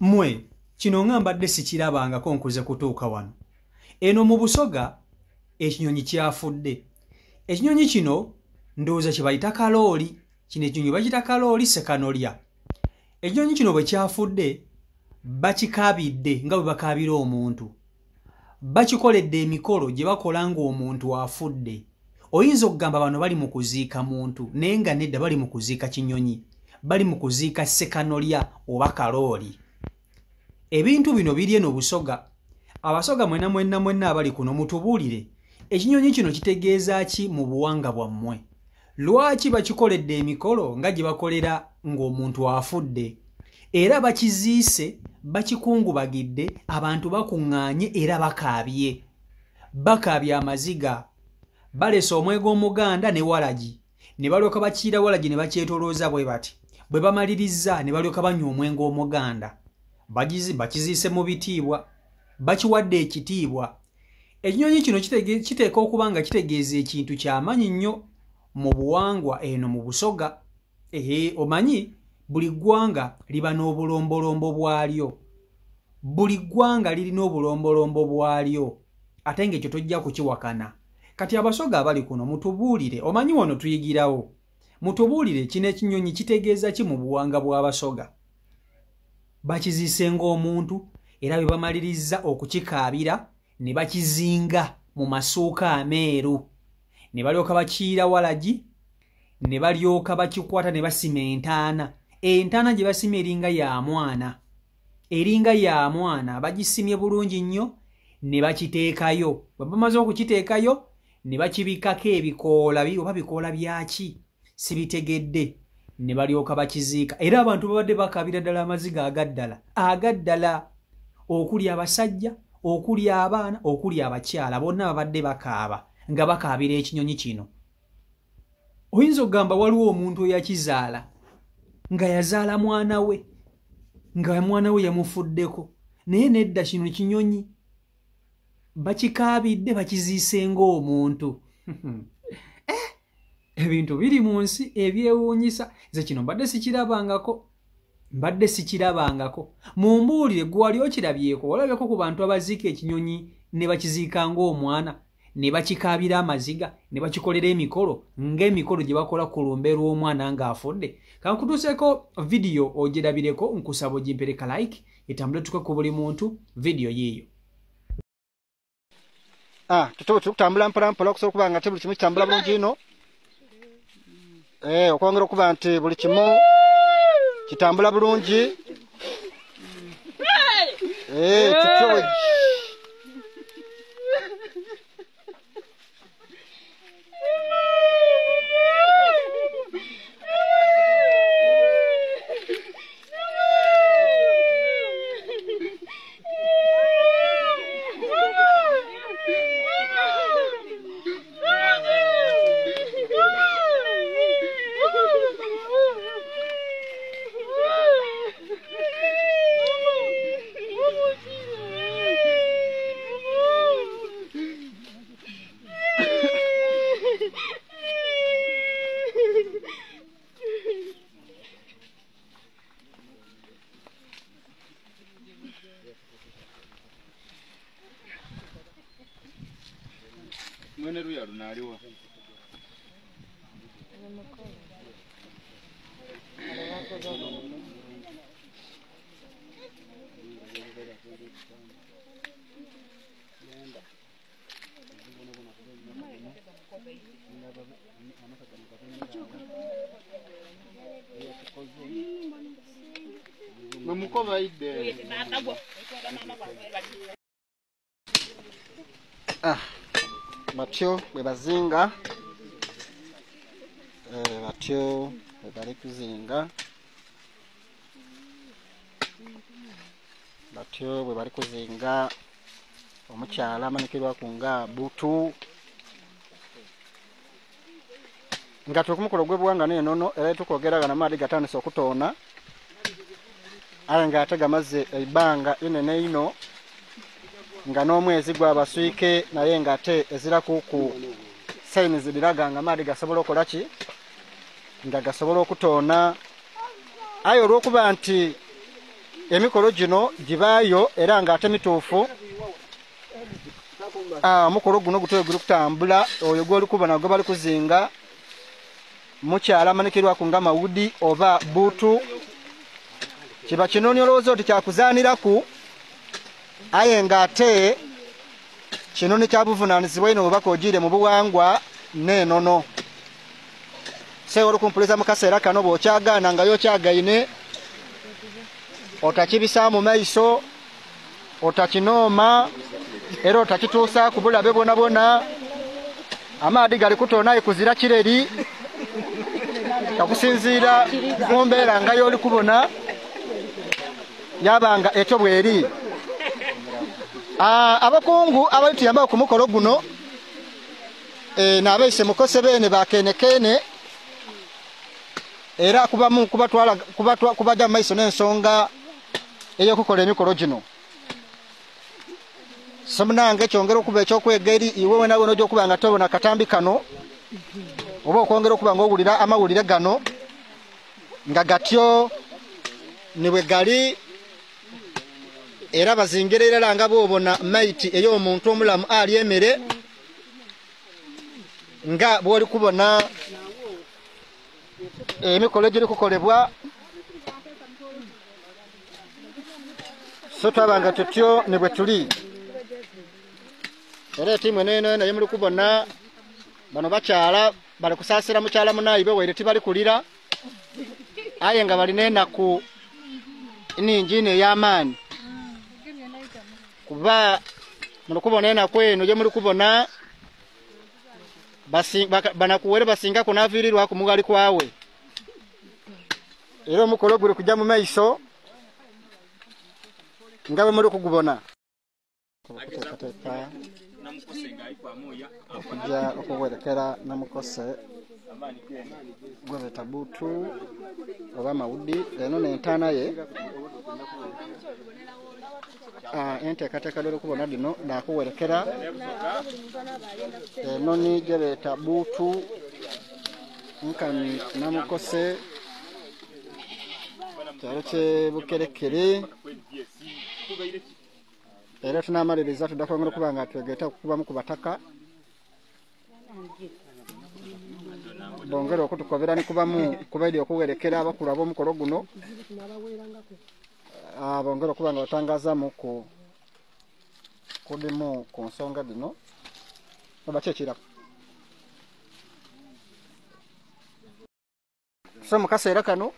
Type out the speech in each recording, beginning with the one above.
mwe kino ngambadde sikirabangako nkuze kutuuka wano. Eno mu Busoga ekinyonyi kyafudde. Ekinyonyi kino ndowooza kye bayita kalooli. Kino ekinyonyi bakiyita kalooli sekanolya. Ekinyonyi kino bwe kyafudde bakikaabidde nga bwe bakaabira omuntu. Bakikoledde emikolo gye bakola ng'omuntu afudde. Oyinza okugamba bano bali mu kuziika muntu naye nga nedda bali mu kuziika kinyonyi. Bali mu kuziika sekanolya oba kalooli. Ebintu bino biri eno Busoga. Abasoga mwenna abali kuno mutubuulire. Ekinyonyi kino kitegeeza ki mu buwanga bwammwe? Lwaki bakikoledde emikolo nga gye bakolera ng'omuntu afudde? Era bakiziise, bakikungubagidde, abantu bakuŋŋaanye era bakaabye. Bakaabye amaziga. Balesa omwego omuganda ne walagi. Ne balyoka bakiira walagi ne bakyetolooza bwe bati. Bwe bamaliriza ne balyoka banywa omwenge omuganda. Bakiziise mu bitiibwa. Bakiwadde ekitiibwa. Ekinyonyi kino kiteeka okuba nga kitegeeza ekintu ky'amanyi nnyo mu buwangwa eno mu Busoga. Omanyi buli ggwanga liba n'obulombolombo bwalyo. Buli ggwanga lirina obulombolombo bwalyo. Ate ng'ekyo tojja kukiwakana. Kati Abasoga abali kuno mutubuulire. Omanyi wano tuyigirawo. Mutubuulire kino ekinyonyi kitegeeza ki mu buwanga bw'Abasoga. Bakiziise ng'omuntu era bwe bamaliriza okukikaabira ne bakizinga mu masuuka ameeru. Ne balyoka bakiira walagi, ne balyoka bakikwata ne basima entaana. Entaana gye basima eringa ya mwana. Eringa ya mwana bagisimye bulungi nnyo ne bakiteekayo. Bwe bamaze okukiteekayo ne bakibikako ebikoola oba bikoola byaki sibitegedde. Ne balyoka bakiziika. Era abantu babadde bakaabira ddala amaziga agaddala. Okuli abasajja, okuli abaana, okuli abakyala, bonna babadde bakaaba nga bakaabira ekinyonyi kino. Oyinza okugamba waliwo omuntu eyakizaala nga yazaala mwana we, nga mwana we yamufuddeko, naye nedda kino kinyonyi bakikaabidde bakiziise ng'omuntu. Ebintu biri mu nsi ebyewuunyisa. Nze kino mbadde sikirabangako. Mumbuulire gwe wali okirabyeko, olabyeko ku bantu abaziika ekinyonyi ne bakiziika ng'omwana, ne bakikaabira amaziga, ne bakikolera emikolo ng'emikolo gye bakola ku lumbe lw'omwana ng'afudde. Kankutuuseko vidiyo ogirabireko, nkusaba ogimpereka like, etambule tuke ku buli muntu vidiyo yiiyo. Tutambula mpolampola okusobola okuba nga buli kimu kitambula bulungi ino. Okwongera okuba nti buli kimu kitambula bulungi. Tutyo mwene ruya lunaliwa. Mumukoba ide. Batyo bwe bazinga. Batyo bwe bali kuzinga. Batyo bwe bali kuzinga omukyala amanikirwa ku nga butu. Nga tukumukolo gwe buwanga n'enono era tukwogeraga n'amaadhi gatandise okutoona. Ale nga ate gamaze ebbanga inene ino nga n'omwezi gwabaswike naye nga ate eziraku ku sayini zibiraga nga amaadhi gasobola okola ki nga gasobola okutoona. Aye olw'okuba nti emikolo gino gibaayo era ng'ate mituufu. Omukolo guno gutwe guli kutambula, oyo gw'oli kubona gwe bali kuzinga mukyala amanikirwaku nga Mawudi oba Buutu. Kiba kino nyolowooza oti kyakuzaaniraku, aye ng'ate kino ne kyabuvunaanyizibwa ino bubaka ogiire mu buwangwa n'enono. Seewo olukumpuliza mu kaseera kano bw'okyagaana nga y'okyagaine, otakibisa mu maiso, otakinooma, era otakituusa ku bulabe bwona bwona. Amaadi gali kutoona kuzira kireri, kakusinziira ku mbeera nga y'oli kubona yabanga ekyo bweri. Abakungu abali tuyamba ku mukolo guno n'abaise mukose beene bakenekene, era kubamu kubajja mu maiso n'ensonga ey'okukola emikolo gino. So munange kyongera okuba ekyokwega eri iwe wena wena ogyokuba nga tobona katambi kano, oba okwongera okuba ng'owulira amawulire gano nga gatyo ne bwe gali, era bazingerera nga bw'obona maiti ey'omuntu omulamu ali emmere nga bw'oli kubona emikolo egiri kukolebwa. So twabanga tutyo ne bwe tuli, era etiimu eno naye muli kubona bano bakyala bali kusaasira mukyala munaayibe waire tibali kulira, aye nga balina enaku ningi ino ey'amaanyi, kuba muli kubona enaku eno gye muli kubona banakuwere basinga kunaaviirirwa ku mugali kwawe. Era omukolo guli kujja mu maiso nga bwe muli kugubona. Okujja okuwerekera Namukose gwe beeta Buutu oba Mawudi. Eno n'entaana ye, enteekateeka ly'oli kubona dino naakuwerekera. Eno ni gye beeta Buutu nkani Namukose, kyalo kye Bukerekere. Era tunaamaliriza tudda kwongera okuba nga twegeeta okukubamu ku bataka, bongera okutukobera ne kubamu kubaidi okuwerekera abakulu ab'omukolo guno, bongera okuba nga batangazaamu kudimu ku nsonga dino. Oba kyekirako so mu kaseera kano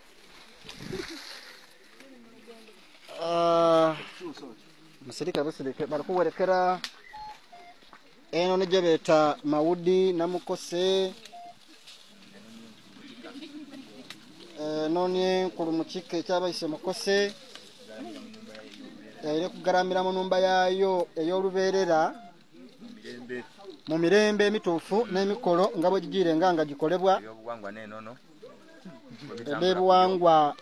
musirika busirike bali kuwerekera eno ne gye beeta Mawudi Namukose. Eno ni enkulu mu kika ekyabayise Mukose, eri kugaramira mu nnumba yaayo ey'olubeerera mu mirembe emituufu n'emikolo nga bwe gigiire nga gikolebwa eb'ebuwangwa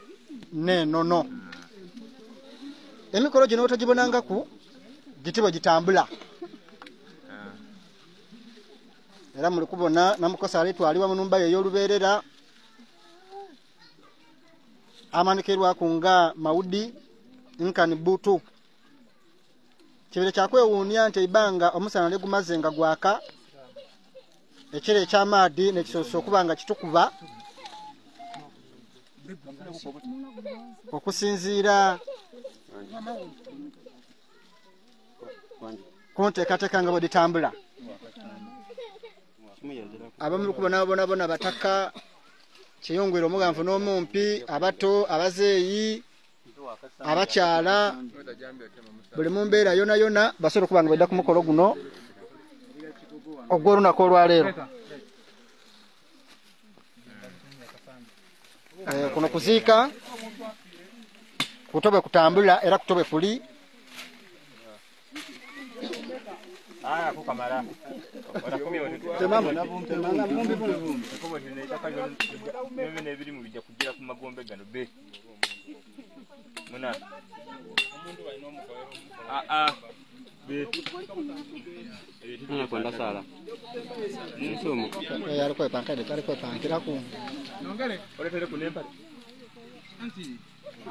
n'enono. Emikolo gino otagibonangaku giti bwe gitambula, era muli kubona Namukose alitwalibwa mu nnumba ye ey'olubeerera, amanikirwaku nga Mawudi nkani Buutu. Kibire kyakwewuunya nti eibanga omusana ne gumaze nga gwaka, ekiro eky'amaadi ne kisobola okuba nga kitukuba okusinziira ku nteekateeka nga bwe ditambula. Abamu kubona bona bataka kiyongwera omuganvu n'omumpi, abato, abazeeyi, abakyala, buli mu mbeera yona yona basobola okuba nga badda ku mukolo guno ogw'olunaku olwaleero. Kuno kuziika kutobe kutambula era kutobe kuli.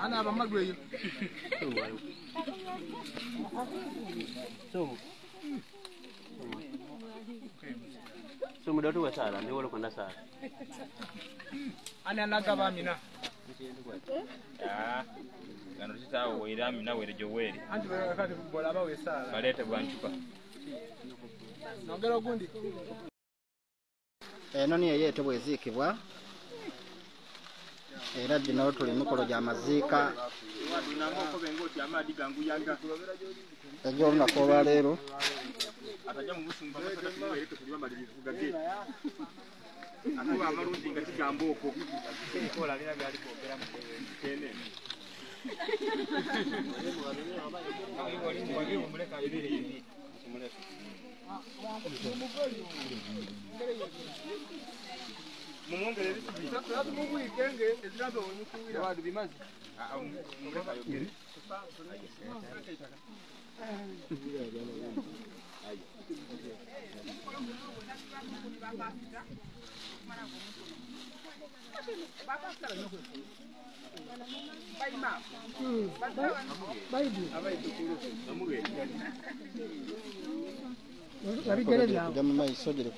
Ana abamagweyo. So muda tu wasala ndio wale kwenda sala. Ana nagaba mina. Ah. Gano titawo wera mina were joweri. Anti bakati bola bawe sala. Balete bwanchuka. Nongera gundi. Eno niyo yetebwa eziikibwa era gino tuli mukolo gya maziika egy'olunaku olwaleero Mumongere bibi. Sasa Mungu ikenge ezinazo onyukuira wadu bimazi. Mumuleka yogere. Kujja mu maiso giri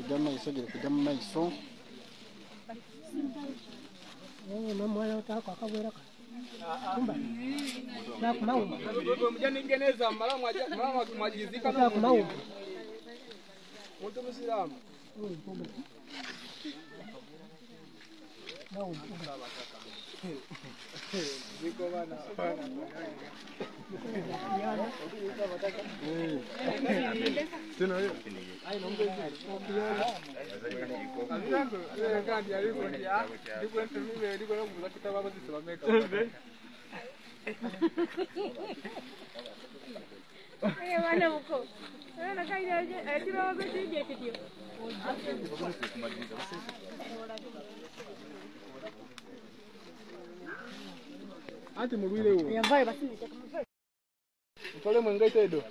kujja mu maiso. Mamwala utako akabweraka. Kumba. Na kumaumba. Mjani ngeneza mara mwajizika Na kumaumba. Muntu Muislamu. Ziko bana. Tuna hiyo. Ai nombe Azango, ngandi aliko ya. Ndiko mimi ndiko nakuza kitaba bazi sabameka. Wana uko. Wana kaida atira wazi je kidio. Ati mulwile uwo. Yambaye basi nitaka. Utole mwengaito edo.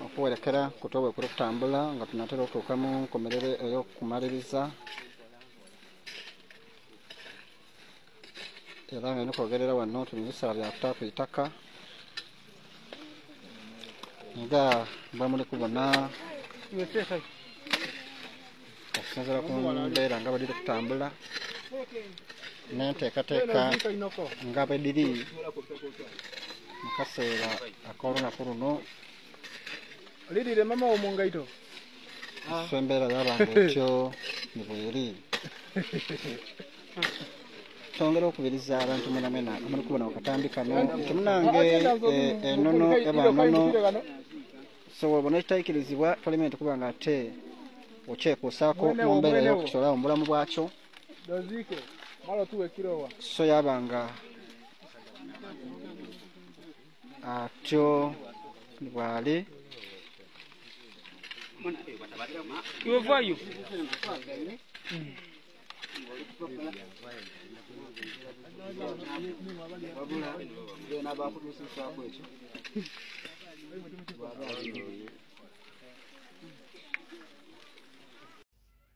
Okuwerekera kutowe kutambula nga tunatera okutuuka mu nkomerere ey'okumaliriza era nga nokwogerera wano tuli bisala bya kutaatu itaka nga mba muli kubona okusinziira ku mbeera nga badiri kutambula n'enteekateeka nga bwediri mu kaseera ak'olunaku luno Lidire mama wo mungaito. so embeera yabanga otyo ne bweri twongera okubiriza abantu mwenamwena amuli kubona akatambi kano nti munange enono ebanono so wabona ekitayikirizibwa palamenti kuba nga ate okyekuusaako mu mbeera ey'okusola mu bulamu bwakyo Dozike. Malo tuwe kirowa. so yabanga atyo bwali Kivayo.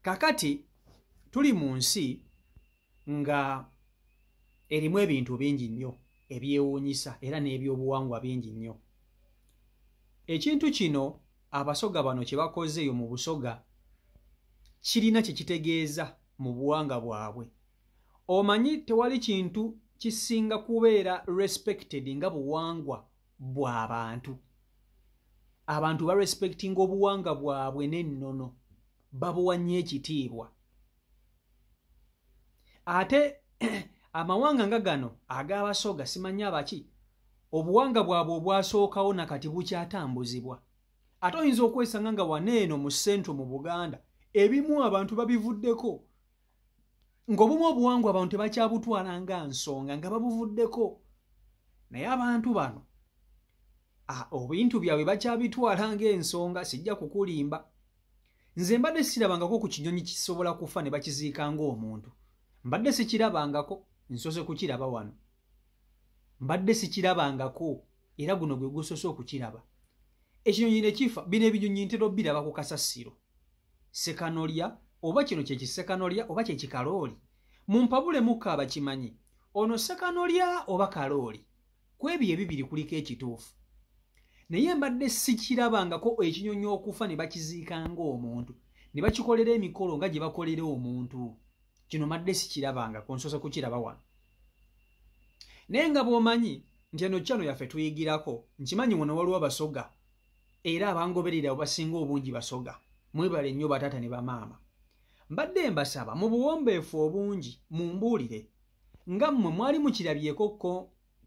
Kakati tuli mu nsi nga erimu ebintu bingi nnyo ebyewuunyisa era n'ebyobuwangwa bingi nnyo. Ekintu kino abasoga bano kye bakoze eyo mu busoga kirina kye kitegeeza mu buwanga bwabwe. Omanyi tewali kintu kisinga kubeera respected nga buwangwa bw'abantu. Abantu barespectinga obuwanga bwabwe n'ennono babuwa nnyo ekitiibwa. Ate amawanga nga gano ag'abasoga simanyi abaki obuwanga bwabwe obwasookawo nakati bukyatambuzibwa. Ate oyinza okwesanga nga waneeno mu ssentro mu Buganda ebimu abantu babivuddeko ng'obumu obuwangwa abantu tebakyabutwala nga nsonga nga babuvuddeko. Naye abantu bano obintu byabwe bakyabitwala ng'ensonga. Sijja kukulimba, nze mbadde sirabangako ku kinyonyi kisobola kufa ne bakiziika ng'omuntu. Mbadde sikirabangako, nsoose kukiraba wano. Mbadde sikirabangako era guno gwe gusoose okukiraba. Ekinyonyi ne kifa. Bino ebinyonyi ntera obbiraba ku kasasiro. Sekanolya oba kino kye kisekanolya oba kye kikalooli. Mu mpabule mukka abakimanyi ono sekanolya oba kalooli. kwebyo ebibiri kuliko ekituufu naye mbadde sikirabangako ekinyonyi okufa ne bakiziikanga omuntu ne bakikolera emikolo nga gye bakolera omuntu kino mbadde sikirabangako nsoose kukiraba wano naye nga bw'omanyi nti eno kyano yaffe tuyigirako nkimanyi wano waliwo abasoga era abangoberera basinga obungi basoga mwebale nnyo bataata ne bamaama mbadde mbasaba mu buwombeefu obungi mumbuulire nga mmwe mwali mukirabyekokko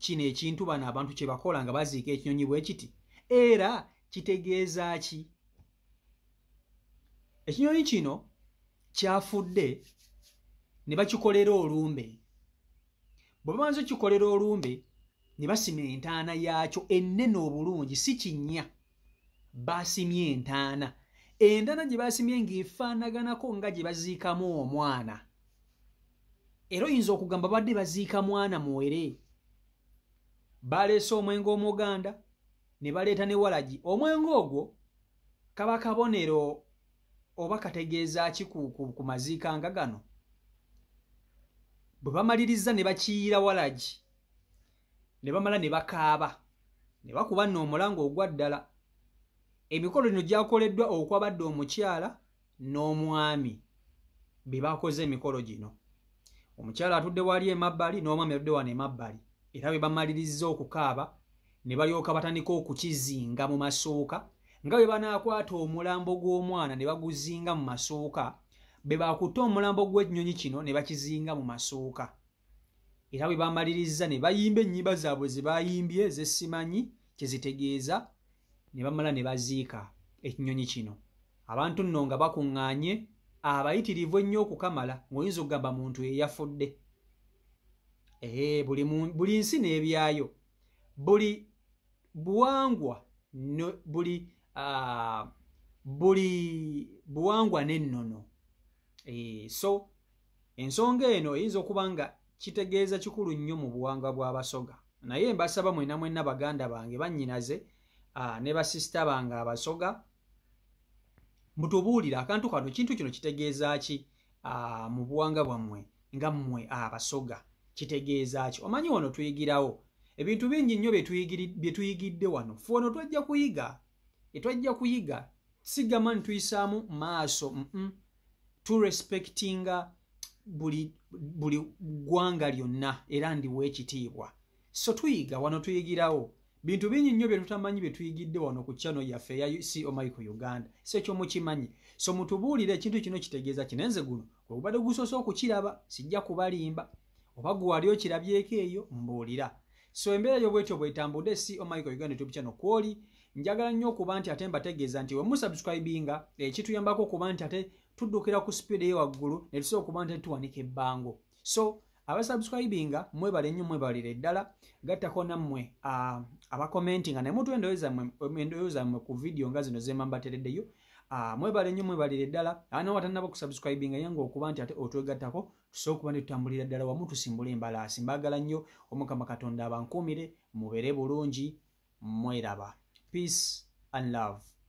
kino ekintu bano abantu kye bakola nga baziika ekinyonyi bwe kiti era kitegeeza ki ekinyonyi kino kyafudde ne bakikolera olumbe bwe bamaze kikolera olumbe ne basima entaana yaakyo ennene obulungi si kinnya basimye entaana gye basimye ng'efaanaganako nga gye baziikamu omwana era oyinza okugamba badde baziika mwana muwere baleese omwenge omuganda ne baleeta ne walagi omwenge ogwo kaba kabonero oba kategeeza ki ku maziika nga gano bwe bamaliriza ne bakiyiira walagi ne bamala ne bakaaba ne bakuba nno omulango ogwa ddala emikolo gino gyakoleddwa okwabadde omukyala n'omwami be bakoze emikolo gino omukyala atudde wali emabbali n'omwami atudde wano emabbali era bwe bamaliriza okukaaba ne balyoka batandika okukizinga mu masooka nga bwe banaakwata omulambo gw'omwana ne baguzinga mu masooka be bakutte omulambo gw'ekinyonyi kino ne bakizinga mu masooka era bwe bamaliriza ne bayimba ennyimba zaabwe ze bayimbye ez'essimanyi kye zitegeeza ne bamala ne baziika ekinyonyi kino abantu nno nga bakuŋŋaanye abayitirivu ennyo okukamala ng'oyinza okugamba muntu eyafudde buli nsi n'ebyayo buli buwangwa buli buwangwa n'ennono so ensonga eno eyinza okuba nga kitegeeza kikulu nnyo mu buwangwa bw'abasoga naye mbasaba mwenna baganda bange bannyinaze ne basisita bange abasoga mutubuulire akantu kano kintu kino kitegeeza ki mu buwangwa bwammwe nga mmwe abasoga kitegeeza ki omanyi wano tuyigirawo ebintu bingi nnyo bye tuyigidde wano fe wano twajja kuyiga sigama ntuyisaamu maaso turespectinga buli ggwanga lyonna era ndiwa ekitiibwa so tuyiga wano tuyigirawo bintu bingi nnyo bye tutamanyi bye tuyigidde wano ku channel yaffe ya C.O.Michael Uganda sekyo mukimanyi so mutubuulire ekintu kino kitegeeza kinenze guno gwe gubadde gusoose okukiraba sijja kubalimba oba gwe wali okirabyeko eyo mbuulira so embeera y'obwetyo bwetambudde C.O.Michael Uganda YouTube channel kwoli njagala nnyo okuba nti ate mbategeeza nti we musubscribinga ekituyambako okuba nti ate tuddukira ku speed eyo waggulu ne tusobola okuba nti tuwanika ebbango so abasubscribinga mwebale nnyo mwebalire ddala gattako nammwe abakomentinga ne mutu endowooza zammwe ku video nga zino zemba mbatereddeyo mwebale nnyo mwebalire ddala anawatanaba kusubscribinga yange okuba nti ate otwegattako tusobola okuba nti tutambulira ddala wamu tusimbula embalaasi mbaagala nnyo omukama katonda abankuumire mubeere bulungi mweraba peace and love